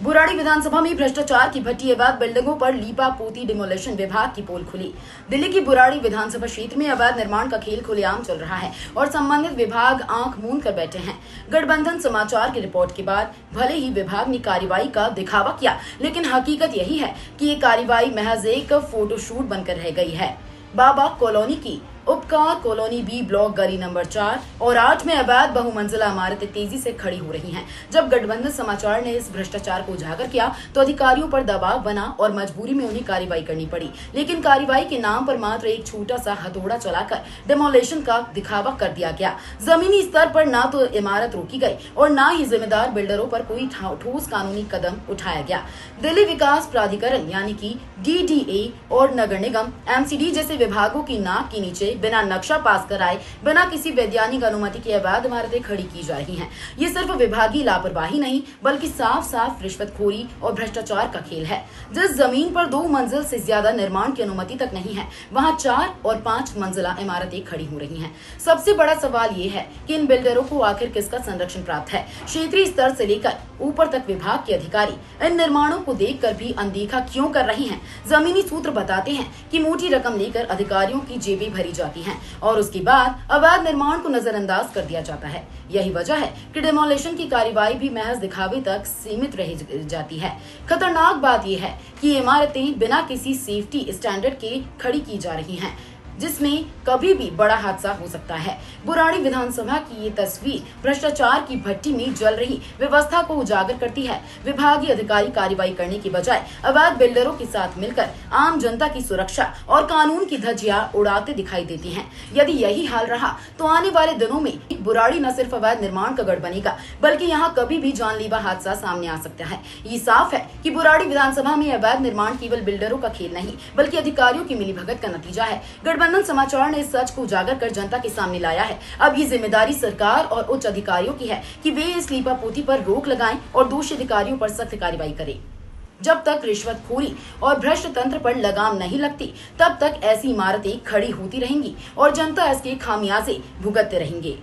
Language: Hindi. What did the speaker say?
बुराड़ी विधानसभा में भ्रष्टाचार की भट्टी अवैध बिल्डिंगों पर लीपा पोती डिमोलिशन विभाग की पोल खुली। दिल्ली की बुराड़ी विधानसभा क्षेत्र में अवैध निर्माण का खेल खुलेआम चल रहा है और संबंधित विभाग आंख मूंद कर बैठे हैं। गठबंधन समाचार की रिपोर्ट के बाद भले ही विभाग ने कार्रवाई का दिखावा किया, लेकिन हकीकत यही है कि ये कार्रवाई महज एक फोटोशूट बनकर रह गई है। बाबा कॉलोनी की उपकार कॉलोनी बी ब्लॉक गली नंबर 4 और 8 में अवैध बहुमंजिला इमारतें तेजी से खड़ी हो रही हैं। जब गठबंधन समाचार ने इस भ्रष्टाचार को उजागर किया तो अधिकारियों पर दबाव बना और मजबूरी में उन्हें कार्रवाई करनी पड़ी। लेकिन कार्रवाई के नाम पर मात्र एक छोटा सा हथौड़ा चलाकर डिमोलिशन का दिखावा कर दिया गया। जमीनी स्तर पर ना तो इमारत रोकी गई और ना ही जिम्मेदार बिल्डरों पर कोई ठोस कानूनी कदम उठाया गया। दिल्ली विकास प्राधिकरण यानी कि DDA और नगर निगम MCD जैसे विभागों की नाक के नीचे बिना नक्शा पास कराए, बिना किसी वैधानिक अनुमति के अवैध इमारतें खड़ी की जा रही हैं। ये सिर्फ विभागीय लापरवाही नहीं, बल्कि साफ साफ रिश्वतखोरी और भ्रष्टाचार का खेल है। जिस जमीन पर 2 मंजिल से ज्यादा निर्माण की अनुमति तक नहीं है, वहां 4 और 5 मंजिला इमारतें खड़ी हो रही हैं। सबसे बड़ा सवाल ये है कि इन बिल्डरों को आखिर किसका संरक्षण प्राप्त है। क्षेत्रीय स्तर से लेकर ऊपर तक विभाग के अधिकारी इन निर्माणों को देखकर भी अनदेखा क्यों कर रहे हैं। जमीनी सूत्र बताते हैं कि मोटी रकम लेकर अधिकारियों की जेबें भरी जाती हैं और उसके बाद अवैध निर्माण को नजरअंदाज कर दिया जाता है। यही वजह है कि डिमोलिशन की कार्रवाई भी महज दिखावे तक सीमित रह जाती है। खतरनाक बात यह है कि इमारतें बिना किसी सेफ्टी स्टैंडर्ड के खड़ी की जा रही हैं, जिसमें कभी भी बड़ा हादसा हो सकता है। बुराड़ी विधानसभा की ये तस्वीर भ्रष्टाचार की भट्टी में जल रही व्यवस्था को उजागर करती है। विभागीय अधिकारी कार्रवाई करने की बजाय अवैध बिल्डरों के साथ मिलकर आम जनता की सुरक्षा और कानून की धज्जियां उड़ाते दिखाई देती हैं। यदि यही हाल रहा तो आने वाले दिनों में बुराड़ी न सिर्फ अवैध निर्माण का गढ़ बनेगा, बल्कि यहाँ कभी भी जानलेवा हादसा सामने आ सकता है। ये साफ है कि बुराड़ी विधानसभा में अवैध निर्माण केवल बिल्डरों का खेल नहीं, बल्कि अधिकारियों की मिलीभगत का नतीजा है। गठबंधन समाचार ने इस सच को उजागर कर जनता के सामने लाया है। अब ये जिम्मेदारी सरकार और उच्च अधिकारियों की है कि वे इस लीपापोती पर रोक लगाएं और दोषी अधिकारियों पर सख्त कार्रवाई करें। जब तक रिश्वतखोरी और भ्रष्ट तंत्र पर लगाम नहीं लगती, तब तक ऐसी इमारतें खड़ी होती रहेंगी और जनता इसके खामियाजे भुगतते रहेंगे।